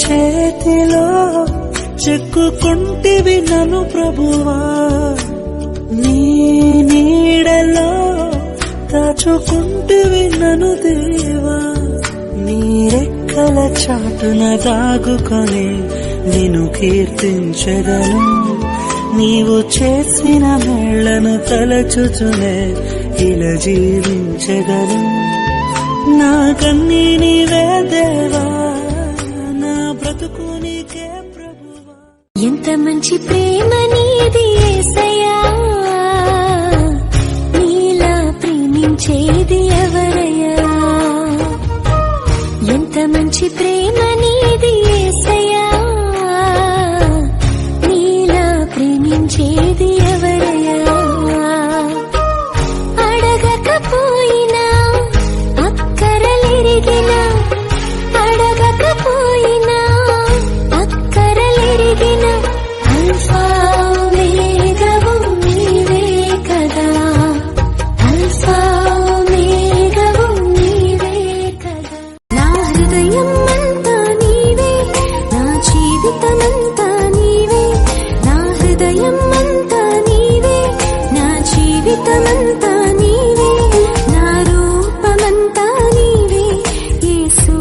చేతిలో చెక్కుకుంటివి నన్ను ప్రభువా, నీ నీడలో దాచుకుంటివి నన్ను దేవా. నీ రెక్కల చాటున దాగుకొని నిన్ను కీర్తించెదను, నీవు చేసిన మేళ్లను తలచుచునే ఇలా జీవించెదను. నా కన్నీ నీవే దేవా, నా బ్రతుకు నీకే ప్రభువా. ఎంత మంచి ప్రేమ నీది యేసయ్యా, నీలా ప్రేమించేది ఎవరయ్యా. ఎంత మంచి ప్రేమ నీది యేసయ్యా, నీలా ప్రేమించేది ఎవరయ్యా. అడగకపోయినా అక్కరలెరిగినా, అడగకపోయినా అక్కరలెరిగినా, అల్ఫా ఓమేగావు నీవే కదా, అల్ఫా ఓమేగావు నీవే కదా. నా హృదయం అంతా నీవే, నా జీవితమంతా నీవే, నా హృదయం అంతా నీవే, నా జీవితమంతా నీవే, నా రూపమంతా నీవే యేసు,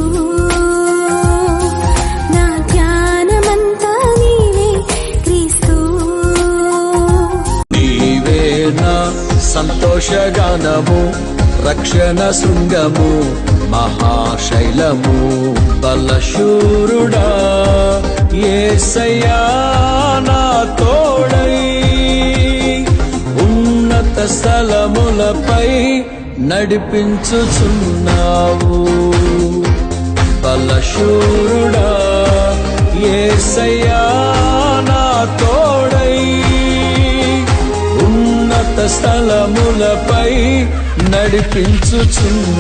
నా జ్ఞానమంతా నీవే క్రీస్తు. నీవే నా సంతోషగానము, రక్షణ శృంగము, మహాశైలము, బలశూరుడా యేసయ్యా నా తోడై. ఉన్నత స్థలములపై నడిపించుచున్నావు, బలశూరుడా యేసయ్యా నా తోడై. ఉన్నత స్థలములపై నడిపించుచున్నావు.